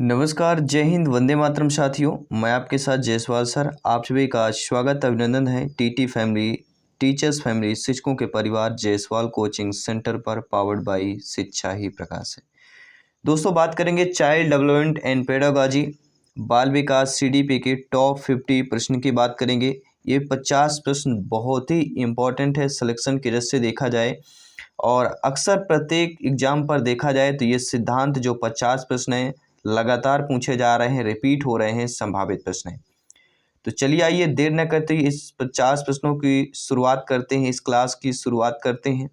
नमस्कार, जय हिंद, वंदे मातरम साथियों। मैं आपके साथ जयसवाल सर। आप सभी का स्वागत अभिनंदन है टीटी फैमिली, टीचर्स फैमिली, शिक्षकों के परिवार जयसवाल कोचिंग सेंटर पर, पावर्ड बाई शिक्षा ही प्रकाश है। दोस्तों, बात करेंगे चाइल्ड डेवलपमेंट एंड पेडागॉजी, बाल विकास सीडीपी के टॉप 50 प्रश्न की बात करेंगे। ये 50 प्रश्न बहुत ही इम्पोर्टेंट है सिलेक्शन की दृष्टि से देखा जाए, और अक्सर प्रत्येक एग्जाम पर देखा जाए तो ये सिद्धांत जो 50 प्रश्न हैं लगातार पूछे जा रहे हैं, रिपीट हो रहे हैं, संभावित प्रश्न हैं। तो चलिए, आइए देर न करते ही इस 50 प्रश्नों की शुरुआत करते हैं, इस क्लास की शुरुआत करते हैं।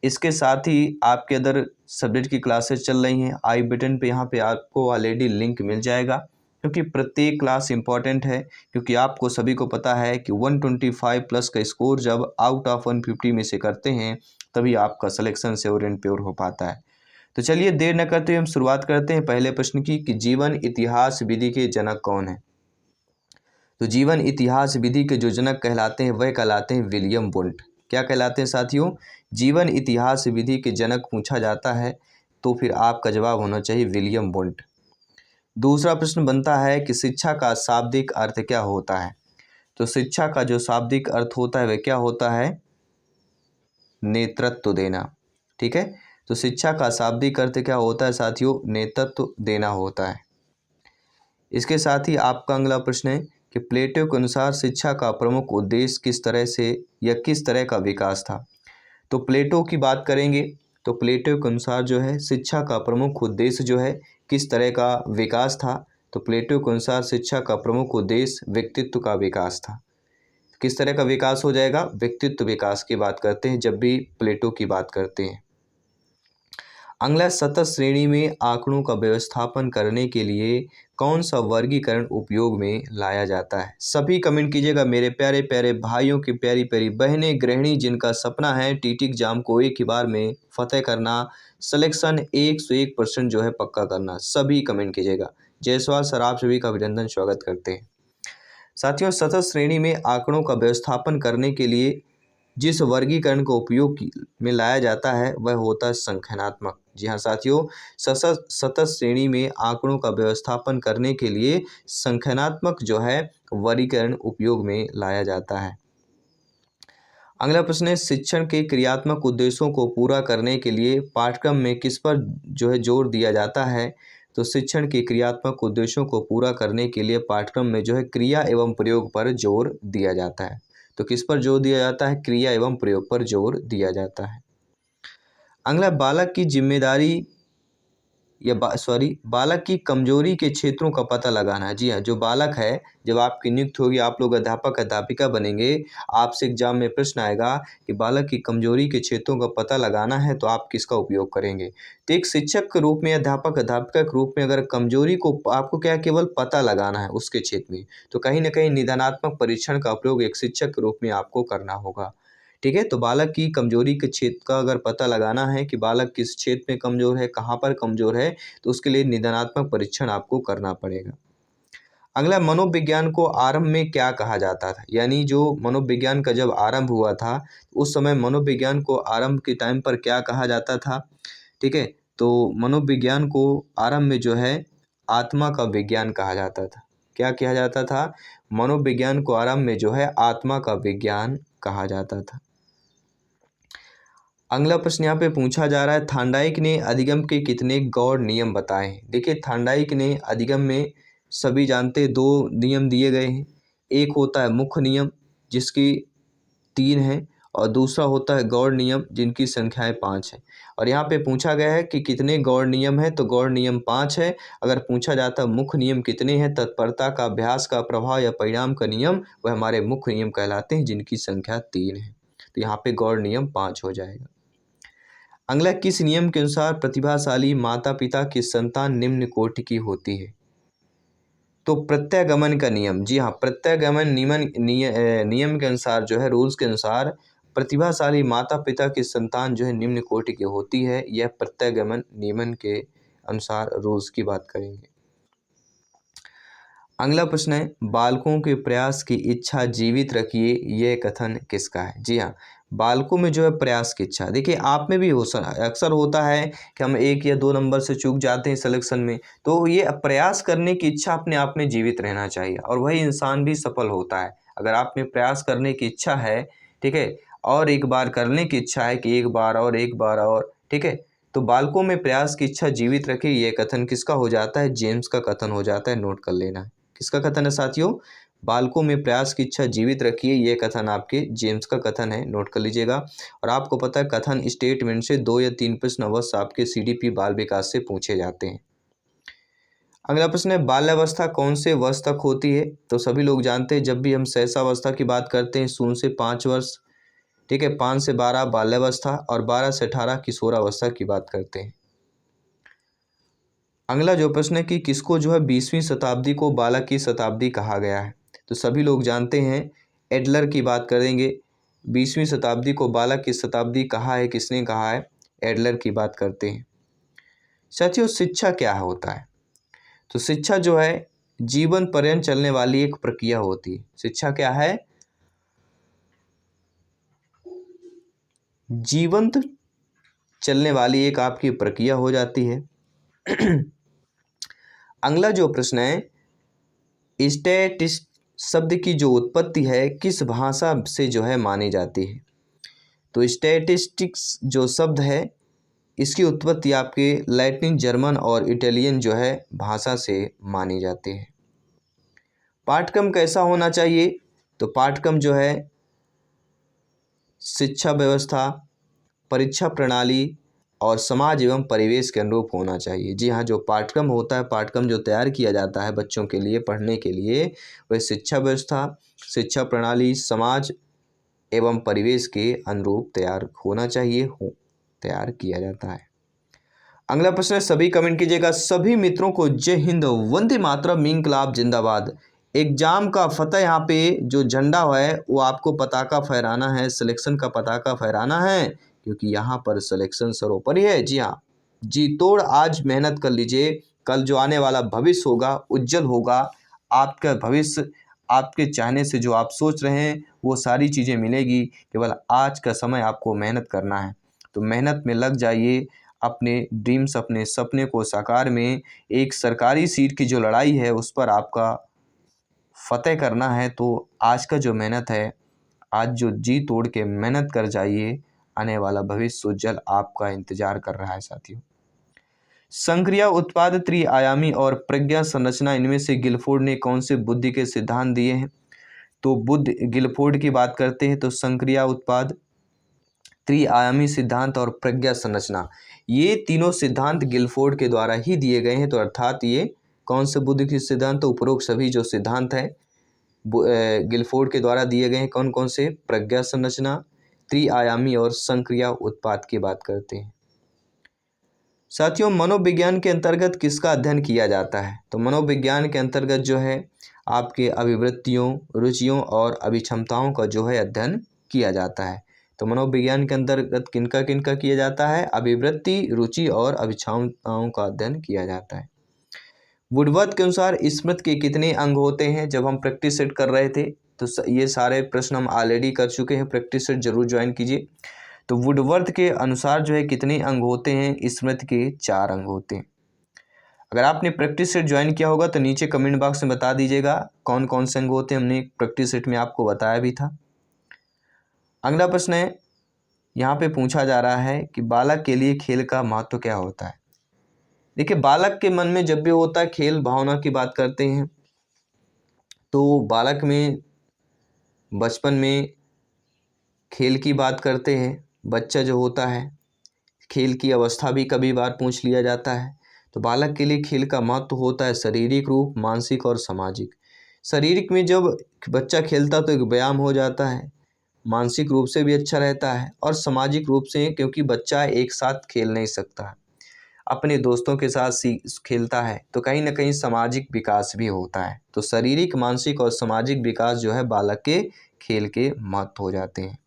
इसके साथ ही आपके अदर सब्जेक्ट की क्लासेस चल रही हैं। आई बटन पे यहाँ पे आपको ऑलरेडी लिंक मिल जाएगा, क्योंकि प्रत्येक क्लास इंपॉर्टेंट है। क्योंकि आपको सभी को पता है कि 125 प्लस का स्कोर जब आउट ऑफ 150 में से करते हैं तभी आपका सिलेक्शन श्योर एंड प्योर हो पाता है। तो चलिए, देर न करते हुए हम शुरुआत करते हैं पहले प्रश्न की कि जीवन इतिहास विधि के जनक कौन है। तो जीवन इतिहास विधि के जो जनक कहलाते हैं वह कहलाते हैं विलियम वुंट। क्या कहलाते हैं साथियों? जीवन इतिहास विधि के जनक पूछा जाता है तो फिर आपका जवाब होना चाहिए विलियम वुंट। दूसरा प्रश्न बनता है कि शिक्षा का शाब्दिक अर्थ क्या होता है। तो शिक्षा का जो शाब्दिक अर्थ होता है वह क्या होता है? नेतृत्व देना। ठीक है, तो शिक्षा का शाब्दिक अर्थ क्या होता है साथियों? नेतृत्व देना होता है। इसके साथ ही आपका अगला प्रश्न है कि प्लेटो के अनुसार शिक्षा का प्रमुख उद्देश्य किस तरह से या किस तरह का विकास था। तो प्लेटो की बात करेंगे तो प्लेटो के अनुसार जो है शिक्षा का प्रमुख उद्देश्य जो है किस तरह का विकास था। तो प्लेटो के अनुसार शिक्षा का प्रमुख उद्देश्य व्यक्तित्व का विकास था। किस तरह का विकास हो जाएगा? व्यक्तित्व विकास की बात करते हैं जब भी प्लेटो की बात करते हैं। अगला, सतत श्रेणी में आंकड़ों का व्यवस्थापन करने के लिए कौन सा वर्गीकरण उपयोग में लाया जाता है। सभी कमेंट कीजिएगा मेरे प्यारे प्यारे भाइयों की प्यारी प्यारी बहनें, गृहिणी जिनका सपना है टीटी एग्जाम को एक ही बार में फतेह करना, सिलेक्शन 101% जो है पक्का करना। सभी कमेंट कीजिएगा। जयसवाल सर आप सभी का अभिनंदन, स्वागत करते हैं। साथियों, सतत श्रेणी में आंकड़ों का व्यवस्थापन करने के लिए जिस वर्गीकरण का उपयोग में लाया जाता है वह होता है संख्यात्मक। जी हाँ साथियों, सतत श्रेणी में आंकड़ों का व्यवस्थापन करने के लिए संख्यात्मक जो है वर्गीकरण उपयोग में लाया जाता है। अगला प्रश्न है, शिक्षण के क्रियात्मक उद्देश्यों को पूरा करने के लिए पाठ्यक्रम में किस पर जो है जोर दिया जाता है। तो शिक्षण के क्रियात्मक उद्देश्यों को पूरा करने के लिए पाठ्यक्रम में जो है क्रिया एवं प्रयोग पर जोर दिया जाता है। तो किस पर जोर दिया जाता है? क्रिया एवं प्रयोग पर जोर दिया जाता है। अगला, बालक की जिम्मेदारी या बालक की कमजोरी के क्षेत्रों का पता लगाना है। जी हाँ, जो बालक है जब आपकी नियुक्ति होगी, आप लोग अध्यापक अध्यापिका बनेंगे, आपसे एग्जाम में प्रश्न आएगा कि बालक की कमजोरी के क्षेत्रों का पता लगाना है तो आप किसका उपयोग करेंगे। तो एक शिक्षक के रूप में, अध्यापक अध्यापिका के रूप में अगर कमजोरी को आपको क्या केवल पता लगाना है उसके क्षेत्र में, तो कहीं ना कहीं निदानात्मक परीक्षण का उपयोग एक शिक्षक के रूप में आपको करना होगा। ठीक है, तो बालक की कमजोरी के क्षेत्र का अगर पता लगाना है कि बालक किस क्षेत्र में कमजोर है, कहाँ पर कमजोर है, तो उसके लिए निदानात्मक परीक्षण आपको करना पड़ेगा। अगला, मनोविज्ञान को आरंभ में क्या कहा जाता था। यानी जो मनोविज्ञान का जब आरंभ हुआ था उस समय मनोविज्ञान को आरंभ के टाइम पर क्या कहा जाता था। ठीक है, तो मनोविज्ञान को आरंभ में जो है आत्मा का विज्ञान कहा जाता था। क्या कहा जाता था? मनोविज्ञान को आरंभ में जो है आत्मा का विज्ञान कहा जाता था। अगला प्रश्न यहाँ पे पूछा जा रहा है, थांडाइक ने अधिगम के कितने गौड़ नियम बताए हैं। देखिए, थांडाइक ने अधिगम में सभी जानते 2 नियम दिए गए हैं। एक होता है मुख्य नियम जिसकी 3 है, और दूसरा होता है गौड़ नियम जिनकी संख्याएं 5 है। और यहाँ पे पूछा गया है कि कितने गौड़ नियम है, तो गौड़ नियम 5 है। अगर पूछा जाता मुख्य नियम कितने हैं, तत्परता का, अभ्यास का, प्रभाव या परिणाम का नियम, वह हमारे मुख्य नियम कहलाते हैं जिनकी संख्या 3 है। तो यहाँ पे गौड़ नियम 5 हो जाएगा। अगला, किस नियम के अनुसार प्रतिभाशाली माता पिता की संतान निम्न कोटि की होती है। तो प्रत्यागमन का नियम। जी हाँ, प्रत्यागमन नियम के अनुसार जो है, रूल्स के अनुसार प्रतिभाशाली माता पिता की संतान जो है निम्न कोटि की होती है। यह प्रत्यागमन नियमन के अनुसार रूल्स की बात करेंगे। अगला प्रश्न है, बालकों के प्रयास की इच्छा जीवित रखिए, यह कथन किसका है। जी हाँ, बालकों में जो है प्रयास की इच्छा। देखिए आप में भी अक्सर होता है कि हम 1 या 2 नंबर से चूक जाते हैं सिलेक्शन में, तो ये प्रयास करने की इच्छा अपने आप में जीवित रहना चाहिए और वही इंसान भी सफल होता है। अगर आप में प्रयास करने की इच्छा है, ठीक है, और एक बार करने की इच्छा है कि एक बार और, ठीक है, तो बालकों में प्रयास की इच्छा जीवित रखे, ये कथन किसका हो जाता है? जेम्स का कथन हो जाता है, नोट कर लेना। किसका कथन है साथियों? बालकों में प्रयास की इच्छा जीवित रखिए, ये कथन आपके जेम्स का कथन है, नोट कर लीजिएगा। और आपको पता है कथन स्टेटमेंट से 2 या 3 प्रश्न अवश्य आपके सीडीपी बाल विकास से पूछे जाते हैं। अगला प्रश्न है, बाल्यावस्था कौन से वर्ष तक होती है? तो सभी लोग जानते हैं जब भी हम शैशवावस्था की बात करते हैं 0 से 5 वर्ष, ठीक है, 5 से 12 बाल्यावस्था और 12 से 18 किशोरावस्था की बात करते हैं। अगला जो प्रश्न है कि किसको जो है 20वीं शताब्दी को बालक की शताब्दी कहा गया है? तो सभी लोग जानते हैं एडलर की बात करेंगे। 20वीं शताब्दी को बालक की शताब्दी कहा है, किसने कहा है? एडलर की बात करते हैं। साथियों शिक्षा क्या होता है? तो शिक्षा जो है जीवन पर्यंत चलने वाली एक प्रक्रिया होती है। शिक्षा क्या है? जीवंत चलने वाली एक आपकी प्रक्रिया हो जाती है। अगला जो प्रश्न है, स्टैटिस्ट शब्द की जो उत्पत्ति है किस भाषा से जो है मानी जाती है? तो स्टैटिस्टिक्स जो शब्द है इसकी उत्पत्ति आपके लैटिन, जर्मन और इटालियन जो है भाषा से मानी जाती है। पाठ्यक्रम कैसा होना चाहिए? तो पाठ्यक्रम जो है शिक्षा व्यवस्था, परीक्षा प्रणाली और समाज एवं परिवेश के अनुरूप होना चाहिए। जी हाँ, जो पाठ्यक्रम होता है, पाठ्यक्रम जो तैयार किया जाता है बच्चों के लिए पढ़ने के लिए, वह शिक्षा व्यवस्था, शिक्षा प्रणाली, समाज एवं परिवेश के अनुरूप तैयार होना चाहिए, तैयार किया जाता है। अगला प्रश्न है, सभी कमेंट कीजिएगा। सभी मित्रों को जय हिंद, वंदे मातरम, इंकलाब जिंदाबाद। एग्जाम का फतेह यहाँ पे जो झंडा है वो आपको पताका फहराना है, सिलेक्शन का पताका फहराना है, क्योंकि यहाँ पर सिलेक्शन सर्वोपरि है। जी हाँ, जी तोड़ आज मेहनत कर लीजिए, कल जो आने वाला भविष्य होगा उज्जवल होगा। आपका भविष्य आपके चाहने से जो आप सोच रहे हैं वो सारी चीज़ें मिलेगी, केवल आज का समय आपको मेहनत करना है। तो मेहनत में लग जाइए, अपने ड्रीम्स, अपने सपने को साकार में, एक सरकारी सीट की जो लड़ाई है उस पर आपका फतेह करना है। तो आज का जो मेहनत है, आज जो जी तोड़ के मेहनत कर जाइए, आने वाला भविष्य उज्जवल आपका इंतजार कर रहा है साथियों। संक्रिया उत्पाद, त्रिआयामी और प्रज्ञा संरचना, इनमें से गिलफोर्ड ने कौन से बुद्धि के सिद्धांत दिए हैं? तो बुद्ध गिलफोर्ड की बात करते हैं तो संक्रिया उत्पाद, त्रिआयामी सिद्धांत और प्रज्ञा संरचना, ये तीनों सिद्धांत गिलफोर्ड के द्वारा ही दिए गए हैं। तो अर्थात ये कौन से बुद्ध के सिद्धांत? तो उपरोक्त सभी जो सिद्धांत हैं गिलफोर्ड के द्वारा दिए गए हैं। कौन कौन से? प्रज्ञा संरचना, त्रिआयामी और संक्रिया उत्पाद की बात करते हैं। साथियों मनोविज्ञान के अंतर्गत किसका अध्ययन किया जाता है? तो मनोविज्ञान के अंतर्गत जो है आपके अभिवृत्तियों, रुचियों और अभिक्षमताओं का जो है अध्ययन किया जाता है। तो मनोविज्ञान के अंतर्गत किनका किनका किया जाता है? अभिवृत्ति, रुचि और अभिक्षमताओं का अध्ययन किया जाता है। वुडवर्थ के अनुसार स्मृति के कितने अंग होते हैं? जब हम प्रैक्टिस सेट कर रहे थे तो ये सारे प्रश्न हम ऑलरेडी कर चुके हैं, प्रैक्टिस सेट जरूर ज्वाइन कीजिए। तो वुडवर्थ के अनुसार जो है कितने अंग होते हैं स्मृति के? 4 अंग होते हैं। अगर आपने प्रैक्टिस सेट ज्वाइन किया होगा तो नीचे कमेंट बॉक्स में बता दीजिएगा कौन कौन से अंग होते हैं, हमने प्रैक्टिस सेट में आपको बताया भी था। अगला प्रश्न है, यहाँ पे पूछा जा रहा है कि बालक के लिए खेल का महत्व क्या होता है? देखिए बालक के मन में जब भी होता है खेल भावना की बात करते हैं तो बालक में बचपन में खेल की बात करते हैं। बच्चा जो होता है खेल की अवस्था भी कभी बार पूछ लिया जाता है। तो बालक के लिए खेल का महत्व होता है शारीरिक रूप, मानसिक और सामाजिक। शारीरिक में जब बच्चा खेलता तो एक व्यायाम हो जाता है, मानसिक रूप से भी अच्छा रहता है और सामाजिक रूप से, क्योंकि बच्चा एक साथ खेल नहीं सकता, अपने दोस्तों के साथ खेलता है तो कहीं ना कहीं सामाजिक विकास भी होता है। तो शारीरिक, मानसिक और सामाजिक विकास जो है बालक के खेल के महत्व हो जाते हैं।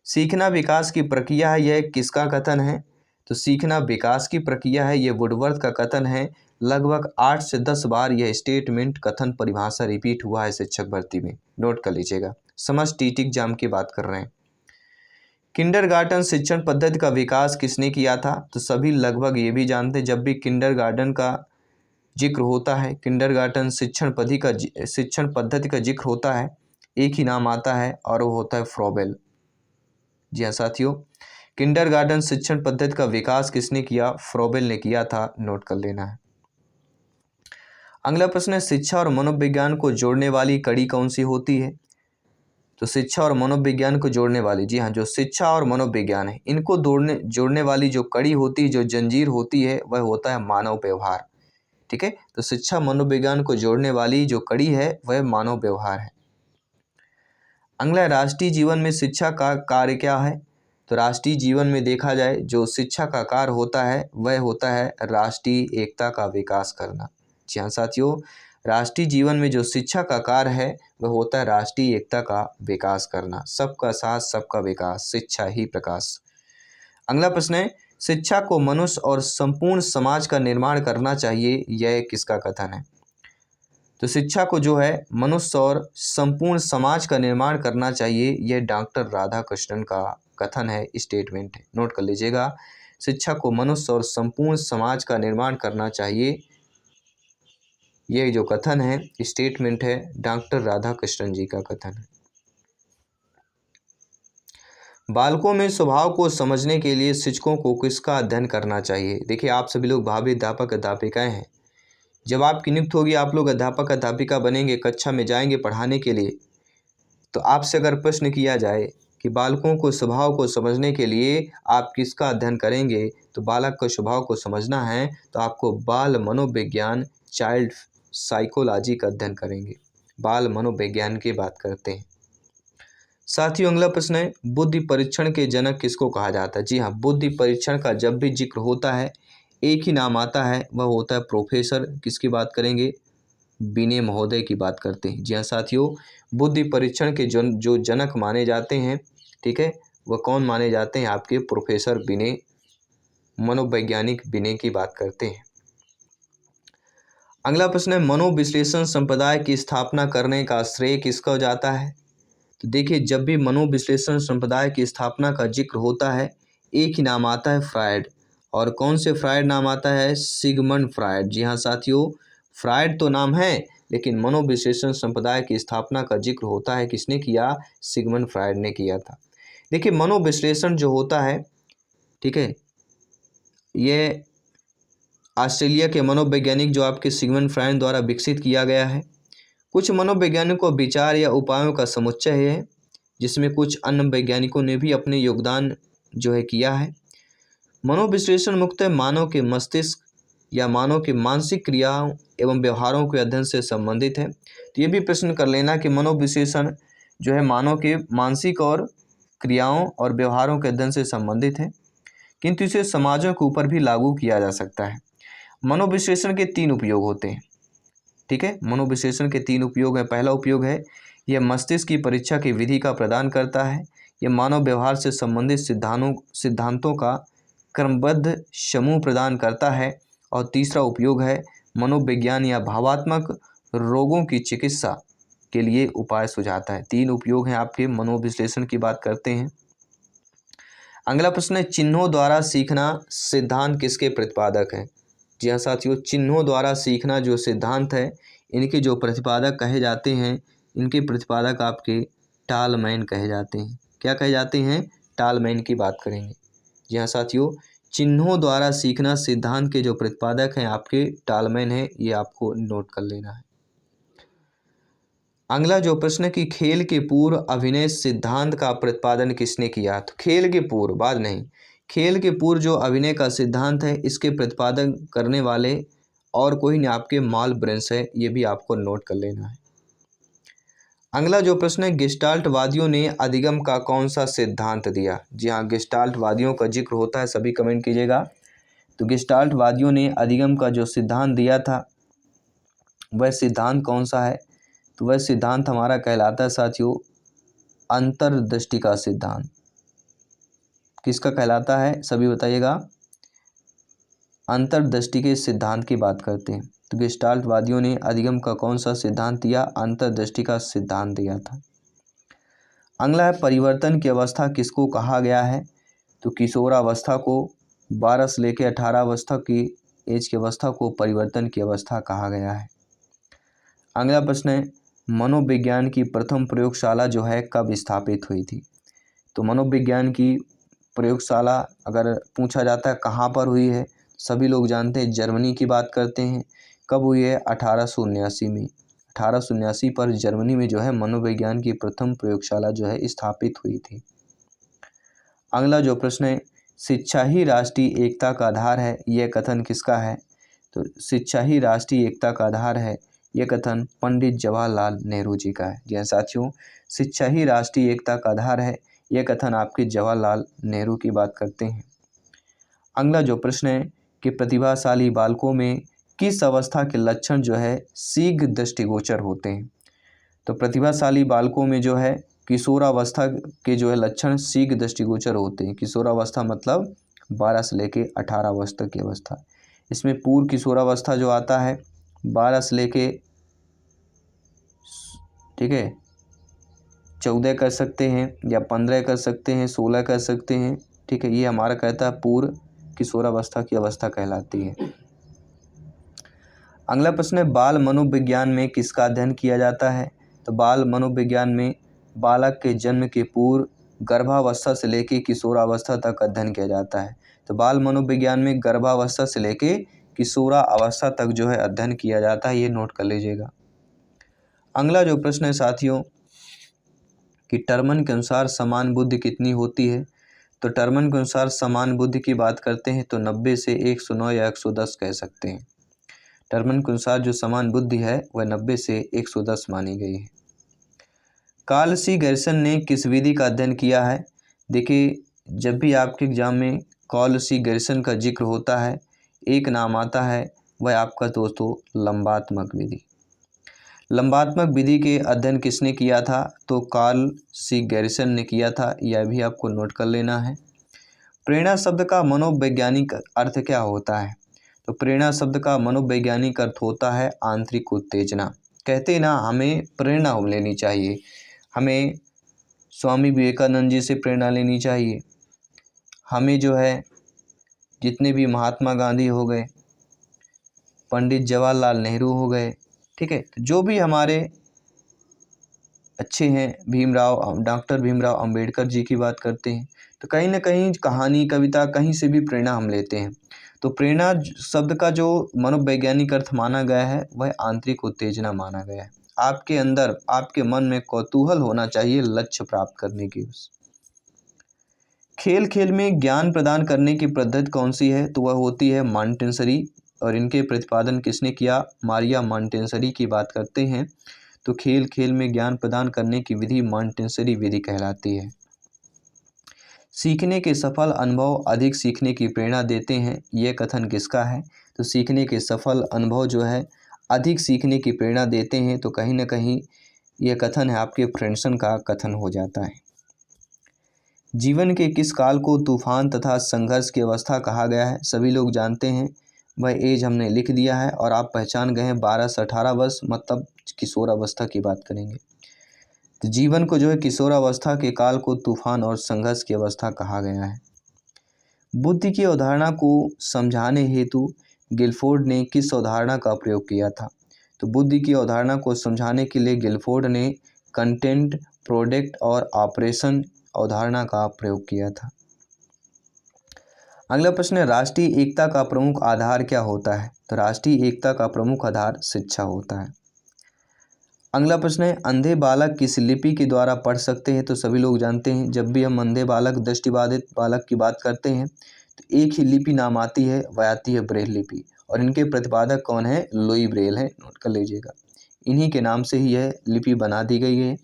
सीखना विकास की प्रक्रिया है, यह किसका कथन है? तो सीखना विकास की प्रक्रिया है, यह वुडवर्थ का कथन है। लगभग 8 से 10 बार यह स्टेटमेंट, कथन, परिभाषा रिपीट हुआ है शिक्षक भर्ती में, नोट कर लीजिएगा। समझ टीटी एग्जाम की बात कर रहे हैं। किंडरगार्टन शिक्षण पद्धति का विकास किसने किया था? तो सभी लगभग ये भी जानते हैं, जब भी किंडरगार्टन का जिक्र होता है, किंडरगार्टन शिक्षण पद्धति का जिक्र होता है, एक ही नाम आता है और वो होता है फ्रोबेल। जी हाँ साथियों, किंडरगार्टन शिक्षण पद्धति का विकास किसने किया? फ्रोबेल ने किया था, नोट कर लेना है। अगला प्रश्न है, शिक्षा और मनोविज्ञान को जोड़ने वाली कड़ी कौन सी होती है? तो शिक्षा और मनोविज्ञान को जोड़ने वाली, जी हाँ, जो शिक्षा और मनोविज्ञान है इनको जोड़ने वाली जो कड़ी होती है, जो जंजीर होती है, वह होता है मानव व्यवहार। ठीक है, तो शिक्षा मनोविज्ञान को जोड़ने वाली जो कड़ी है वह मानव व्यवहार है। अगला, राष्ट्रीय जीवन में शिक्षा का कार्य क्या है? तो राष्ट्रीय जीवन में देखा जाए जो शिक्षा का कार्य होता है वह होता है राष्ट्रीय एकता का विकास करना। जी हाँ साथियों, राष्ट्रीय जीवन में जो शिक्षा का कार्य है वह होता है राष्ट्रीय एकता का विकास करना। सबका साथ सबका विकास, शिक्षा ही प्रकाश। अगला प्रश्न है, शिक्षा को मनुष्य और संपूर्ण समाज का निर्माण करना चाहिए, यह किसका कथन है? तो शिक्षा को जो है मनुष्य और संपूर्ण समाज का निर्माण करना चाहिए, यह डॉक्टर राधाकृष्णन का कथन है, स्टेटमेंट है, नोट कर लीजिएगा। शिक्षा को मनुष्य और संपूर्ण समाज का निर्माण करना चाहिए, यह जो कथन है, स्टेटमेंट है, डॉक्टर राधाकृष्णन जी का कथन है। बालकों में स्वभाव को समझने के लिए शिक्षकों को किसका अध्ययन करना चाहिए? देखिए, आप सभी लोग भावी अध्यापक अध्यापिकाएं हैं। जब आपकी नियुक्ति होगी, आप लोग अध्यापक अध्यापिका बनेंगे, कक्षा में जाएंगे पढ़ाने के लिए, तो आपसे अगर प्रश्न किया जाए कि बालकों को स्वभाव को समझने के लिए आप किसका अध्ययन करेंगे, तो बालक का स्वभाव को समझना है तो आपको बाल मनोविज्ञान, चाइल्ड साइकोलॉजी का अध्ययन करेंगे। बाल मनोविज्ञान की बात करते हैं। साथियों, अगला प्रश्न है, बुद्धि परीक्षण के जनक किसको कहा जाता है? जी हाँ, बुद्धि परीक्षण का जब भी जिक्र होता है एक ही नाम आता है, वह होता है प्रोफेसर, किसकी बात करेंगे? बिने महोदय की बात करते हैं। जी हाँ साथियों, बुद्धि परीक्षण के जो जनक माने जाते हैं, ठीक है, वह कौन माने जाते हैं? आपके प्रोफेसर बिने, मनोवैज्ञानिक बिने की बात करते हैं। अगला प्रश्न है, मनोविश्लेषण संप्रदाय की स्थापना करने का श्रेय किसको जाता है? तो देखिए, जब भी मनोविश्लेषण संप्रदाय की स्थापना का जिक्र होता है एक ही नाम आता है, फ्रायड। और कौन से फ्रायड नाम आता है? Sigmund Freud. जी हाँ साथियों, फ्रायड तो नाम है, लेकिन मनोविश्लेषण संप्रदाय की स्थापना का जिक्र होता है किसने किया? सिगमंड फ्रायड ने किया था। देखिए, मनोविश्लेषण जो होता है, ठीक है, ये ऑस्ट्रेलिया के मनोवैज्ञानिक जो आपके सिगमंड फ्रायड द्वारा विकसित किया गया है। कुछ मनोवैज्ञानिकों विचार या उपायों का समुच्चय है, जिसमें कुछ अन्य वैज्ञानिकों ने भी अपने योगदान जो है किया है। मनोविश्लेषण मुख्यतः मानव के मस्तिष्क या मानव के मानसिक क्रियाओं एवं व्यवहारों के अध्ययन से संबंधित है। तो ये भी प्रश्न कर लेना कि मनोविश्लेषण जो है मानव के मानसिक और क्रियाओं और व्यवहारों के अध्ययन से संबंधित है, किंतु इसे समाजों के ऊपर भी लागू किया जा सकता है। मनोविश्लेषण के 3 उपयोग होते हैं, ठीक है, मनोविश्लेषण के 3 उपयोग है। पहला उपयोग है, यह मस्तिष्क की परीक्षा की विधि का प्रदान करता है। यह मानव व्यवहार से संबंधित सिद्धांतों का क्रमबद्ध समूह प्रदान करता है। और तीसरा उपयोग है, मनोविज्ञान या भावात्मक रोगों की चिकित्सा के लिए उपाय सुझाता है। 3 उपयोग हैं आपके मनोविश्लेषण की बात करते हैं। अगला प्रश्न है, चिन्हों द्वारा सीखना सिद्धांत किसके प्रतिपादक है? जी हाँ साथियों, चिन्हों द्वारा सीखना जो सिद्धांत है, इनके जो प्रतिपादक कहे जाते हैं, इनके प्रतिपादक आपके टालमैन कहे जाते हैं। क्या कहे जाते हैं? टालमैन की बात करेंगे। जी हाँ साथियों, चिन्हों द्वारा सीखना सिद्धांत के जो प्रतिपादक हैं आपके टालमैन है, ये आपको नोट कर लेना है। अगला जो प्रश्न कि खेल के पूर्व अभिनय सिद्धांत का प्रतिपादन किसने किया? तो खेल के पूर्व, बाद नहीं, खेल के पूर्व जो अभिनय का सिद्धांत है इसके प्रतिपादन करने वाले और कोई नहीं, आपके माल ब्रेंस है, ये भी आपको नोट कर लेना है। अगला जो प्रश्न है, गेस्टाल्टवादियों ने अधिगम का कौन सा सिद्धांत दिया? जी हाँ, गेस्टाल्टवादियों का जिक्र होता है, सभी कमेंट कीजिएगा। तो गेस्टाल्टवादियों ने अधिगम का जो सिद्धांत दिया था वह सिद्धांत कौन सा है? तो वह सिद्धांत हमारा कहलाता है साथियों अंतर्दृष्टि का सिद्धांत। किसका कहलाता है, सभी बताइएगा। अंतर्दृष्टि के सिद्धांत की बात करते हैं। तो गेस्टाल्टवादियों ने अधिगम का कौन सा सिद्धांत दिया? अंतर्दृष्टि का सिद्धांत दिया था। अगला है परिवर्तन की अवस्था किसको कहा गया है? तो किशोरावस्था को, 12 से लेकर 18 अवस्था की एज की अवस्था को परिवर्तन की अवस्था कहा गया है। अगला प्रश्न है मनोविज्ञान की प्रथम प्रयोगशाला जो है कब स्थापित हुई थी? तो मनोविज्ञान की प्रयोगशाला अगर पूछा जाता है कहाँ पर हुई है, सभी लोग जानते हैं जर्मनी की बात करते हैं। कब हुई है? 1879 में। 1879 पर जर्मनी में जो है मनोविज्ञान की प्रथम प्रयोगशाला जो है स्थापित हुई थी। अगला जो प्रश्न है शिक्षा ही राष्ट्रीय एकता का आधार है, यह कथन किसका है? तो शिक्षा ही राष्ट्रीय एकता का आधार है, यह कथन पंडित जवाहरलाल नेहरू जी का है। जी हाँ साथियों, शिक्षा ही राष्ट्रीय एकता का आधार है, यह कथन आपके जवाहरलाल नेहरू की बात करते हैं। अगला जो प्रश्न है कि प्रतिभाशाली बालकों में किस अवस्था के लक्षण जो है शीघ्र दृष्टिगोचर होते हैं? तो प्रतिभाशाली बालकों में जो है किशोरावस्था के जो है लक्षण शीघ्र दृष्टिगोचर होते हैं। किशोरावस्था मतलब 12 से लेके 18 वर्ष तक की अवस्था। इसमें पूर्व किशोरावस्था जो आता है 12 से लेके, ठीक है, 14 कर सकते हैं या 15 कर सकते हैं, 16 कर सकते हैं, ठीक है। ये हमारा कहता है पूर्व किशोरावस्था की अवस्था कहलाती है। अगला प्रश्न है बाल मनोविज्ञान में किसका अध्ययन किया जाता है? तो बाल मनोविज्ञान में बालक के जन्म के पूर्व गर्भावस्था से लेकर किशोरावस्था तक अध्ययन किया जाता है। तो बाल मनोविज्ञान में गर्भावस्था से लेकर किशोरावस्था तक जो है अध्ययन किया जाता है, ये नोट कर लीजिएगा। अगला जो प्रश्न है साथियों कि टर्मन के अनुसार समान बुद्धि कितनी होती है? तो टर्मन के अनुसार समान बुद्धि की बात करते हैं तो 90 से 109 या 110 कह सकते हैं। टर्मन के अनुसार जो समान बुद्धि है वह 90 से 110 मानी गई है। कार्ल सी गैरिसन ने किस विधि का अध्ययन किया है? देखिए, जब भी आपके एग्जाम में कार्ल सी गैरिसन का जिक्र होता है, एक नाम आता है, वह आपका दोस्तों लंबात्मक विधि। लंबात्मक विधि के अध्ययन किसने किया था? तो कार्ल सी गैरिसन ने किया था, यह भी आपको नोट कर लेना है। प्रेरणा शब्द का मनोवैज्ञानिक अर्थ क्या होता है? तो प्रेरणा शब्द का मनोवैज्ञानिक अर्थ होता है आंतरिक उत्तेजना। कहते हैं ना, हमें प्रेरणा लेनी चाहिए, हमें स्वामी विवेकानंद जी से प्रेरणा लेनी चाहिए, हमें जो है जितने भी महात्मा गांधी हो गए, पंडित जवाहरलाल नेहरू हो गए, ठीक है, जो भी हमारे अच्छे हैं, डॉक्टर भीमराव अंबेडकर जी की बात करते हैं, तो कहीं ना कहीं कहानी कविता कहीं से भी प्रेरणा हम लेते हैं। तो प्रेरणा शब्द का जो मनोवैज्ञानिक अर्थ माना गया है वह आंतरिक उत्तेजना माना गया है। आपके अंदर, आपके मन में कौतूहल होना चाहिए लक्ष्य प्राप्त करने की। खेल खेल में ज्ञान प्रदान करने की पद्धति कौन सी है? तो वह होती है मॉन्टेसरी, और इनके प्रतिपादन किसने किया? मारिया मॉन्टेसरी की बात करते हैं। तो खेल खेल में ज्ञान प्रदान करने की विधि मॉन्टेसरी विधि कहलाती है। सीखने के सफल अनुभव अधिक सीखने की प्रेरणा देते हैं, यह कथन किसका है? तो सीखने के सफल अनुभव जो है अधिक सीखने की प्रेरणा देते हैं, तो कहीं ना कहीं यह कथन है आपके फ्रेंडसन का कथन हो जाता है। जीवन के किस काल को तूफान तथा संघर्ष की अवस्था कहा गया है? सभी लोग जानते हैं, वह एज हमने लिख दिया है और आप पहचान गए हैं 12 से 18 वर्ष, मतलब किशोरावस्था की बात करेंगे। तो जीवन को जो है किशोरावस्था के काल को तूफान और संघर्ष की अवस्था कहा गया है। बुद्धि की अवधारणा को समझाने हेतु गिलफोर्ड ने किस अवधारणा का प्रयोग किया था? तो बुद्धि की अवधारणा को समझाने के लिए गिलफोर्ड ने कंटेंट, प्रोडक्ट और ऑपरेशन अवधारणा का प्रयोग किया था। अगला प्रश्न है राष्ट्रीय एकता का प्रमुख आधार क्या होता है? तो राष्ट्रीय एकता का प्रमुख आधार शिक्षा होता है। अगला प्रश्न है अंधे बालक किस लिपि के द्वारा पढ़ सकते हैं? तो सभी लोग जानते हैं, जब भी हम अंधे बालक, दृष्टिबाधित बालक की बात करते हैं तो एक ही लिपि नाम आती है, वह आती है ब्रेल लिपि, और इनके प्रतिपादक कौन है? लुई ब्रेल है, नोट कर लीजिएगा। इन्हीं के नाम से ही यह लिपि बना दी गई है,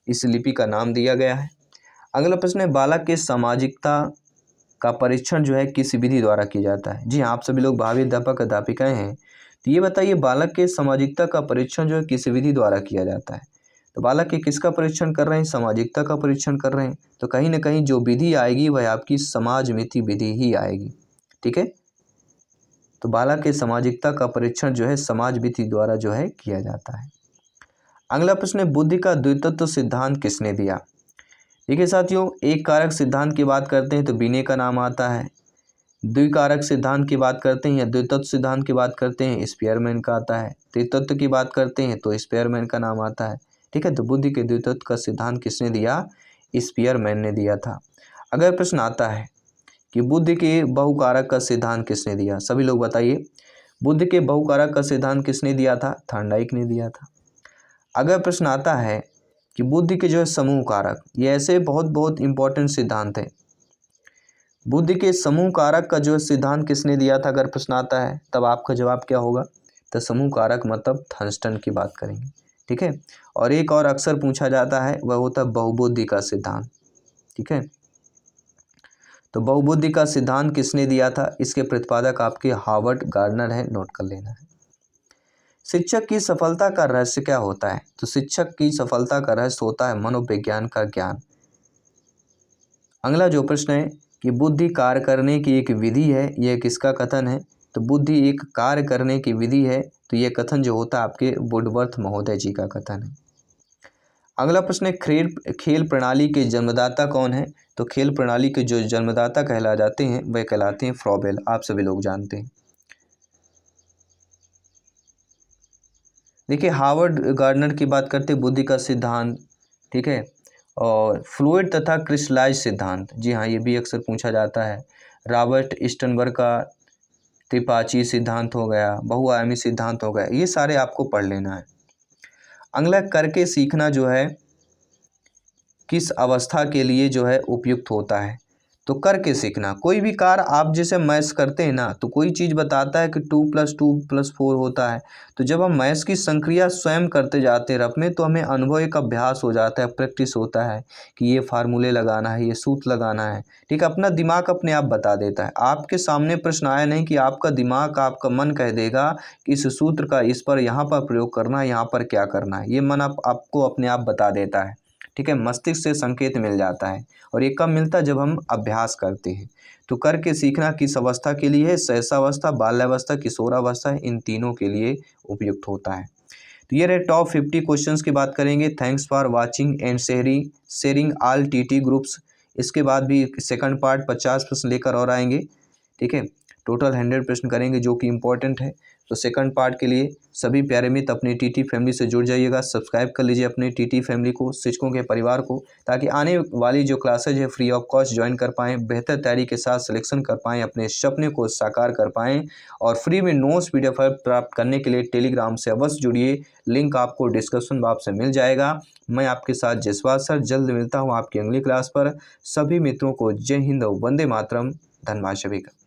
इस लिपि का नाम दिया गया है। अगला प्रश्न है बालक के सामाजिकता का परीक्षण जो है किस विधि द्वारा किया जाता है? जी हाँ, आप सभी लोग भावी अध्यापक अध्यापिकाएं हैं, तो ये बताइए बालक के सामाजिकता का परीक्षण जो है किस विधि द्वारा किया जाता है? तो बालक के किसका परीक्षण कर रहे हैं? सामाजिकता का परीक्षण कर रहे हैं, तो कहीं ना कहीं जो विधि आएगी वह आपकी समाज मिति विधि ही आएगी, ठीक है। तो बालक के सामाजिकता का परीक्षण जो है समाज मिति द्वारा जो है किया जाता है। अगला प्रश्न है बुद्धि का द्वितत्व सिद्धांत किसने दिया? देखिए साथियों, एक कारक सिद्धांत की बात करते हैं तो बिने का नाम आता है। द्विकारक सिद्धांत की बात करते हैं या द्वितत्व सिद्धांत की बात करते हैं, स्पेयरमैन का आता है। त्रितत्व की बात करते हैं तो स्पेयरमैन का नाम आता है। ठीक है, तो बुद्धि के द्वितत्व का सिद्धांत किसने दिया? स्पेयरमैन ने दिया था। अगर प्रश्न आता है कि बुद्धि के बहुकारक का सिद्धांत किसने दिया, सभी लोग बताइए। बुद्धि के बहुकारक का सिद्धांत किसने दिया था? थॉर्नडाइक ने दिया था। अगर प्रश्न आता है कि बुद्धि के जो है समूह कारक, ये ऐसे बहुत बहुत इंपॉर्टेंट सिद्धांत है। बुद्धि के समूह कारक का जो सिद्धांत किसने दिया था, अगर प्रश्न आता है तब आपका जवाब क्या होगा? तो समूह कारक मतलब थर्स्टन की बात करेंगे। ठीक है, और एक और अक्सर पूछा जाता है वह होता है बहुबुद्धि का सिद्धांत। ठीक है, तो बहुबुद्धि का सिद्धांत किसने दिया था? इसके प्रतिपादक आपके हार्वर्ड गार्डनर है, नोट कर लेना है। शिक्षक की सफलता का रहस्य क्या होता है? तो शिक्षक की सफलता का रहस्य होता है मनोविज्ञान का ज्ञान। अगला जो प्रश्न है कि बुद्धि कार्य करने की एक विधि है, यह किसका कथन है? तो बुद्धि एक कार्य करने की विधि है, तो यह कथन जो होता है आपके वुडवर्थ महोदय जी का कथन है। अगला प्रश्न है खेल प्रणाली के जन्मदाता कौन है? तो खेल प्रणाली के जो जन्मदाता कहला जाते हैं वह कहलाते हैं फ्रॉबेल, आप सभी लोग जानते हैं। देखिए, हार्वर्ड गार्डनर की बात करते हैं बुद्धि का सिद्धांत। ठीक है, और फ्लूइड तथा क्रिस्टलाइज सिद्धांत, जी हाँ, ये भी अक्सर पूछा जाता है। रॉबर्ट स्टर्नबर्ग का त्रिपाची सिद्धांत हो गया, बहुआयामी सिद्धांत हो गया, ये सारे आपको पढ़ लेना है। अगला करके सीखना जो है किस अवस्था के लिए जो है उपयुक्त होता है? तो करके सीखना, कोई भी कार्य आप जैसे मैथ्स करते हैं ना, तो कोई चीज़ बताता है कि 2+2+4 होता है, तो जब हम मैथ्स की संक्रिया स्वयं करते जाते हैं रफ में, तो हमें अनुभव एक अभ्यास हो जाता है, प्रैक्टिस होता है कि ये फार्मूले लगाना है, ये सूत्र लगाना है। ठीक है, अपना दिमाग अपने आप बता देता है। आपके सामने प्रश्न आया नहीं कि आपका दिमाग, आपका मन कह देगा कि इस सूत्र का इस पर यहाँ पर प्रयोग करना है, यहाँ पर क्या करना है, ये मन आपको अपने आप बता देता है। ठीक है, मस्तिष्क से संकेत मिल जाता है, और ये कब मिलता है? जब हम अभ्यास करते हैं। तो करके सीखना किस अवस्था के लिए है? शैशवावस्था, बाल्यावस्था, किशोरावस्था, इन तीनों के लिए उपयुक्त होता है। तो ये रहे टॉप 50 क्वेश्चंस की बात करेंगे। Thanks for watching and sharing all TT groups. इसके बाद भी सेकंड पार्ट 50 प्रश्न लेकर और आएंगे। ठीक है, टोटल 100 प्रश्न करेंगे जो कि इम्पोर्टेंट है। तो सेकंड पार्ट के लिए सभी प्यारे मित्र अपनी टीटी फैमिली से जुड़ जाइएगा, सब्सक्राइब कर लीजिए अपने टीटी फैमिली को, शिक्षकों के परिवार को, ताकि आने वाली जो क्लासेज है फ्री ऑफ कॉस्ट ज्वाइन कर पाएँ, बेहतर तैयारी के साथ सिलेक्शन कर पाएँ, अपने सपने को साकार कर पाएँ। और फ्री में नोट्स PDF प्राप्त करने के लिए टेलीग्राम से अवश्य जुड़िए, लिंक आपको डिस्क्रिप्शन बॉक्स में मिल जाएगा। मैं आपके साथ जसवाल सर जल्द मिलता हूँ आपकी अगली क्लास पर। सभी मित्रों को जय हिंद, वंदे मातरम। धन्यवाद सभी का।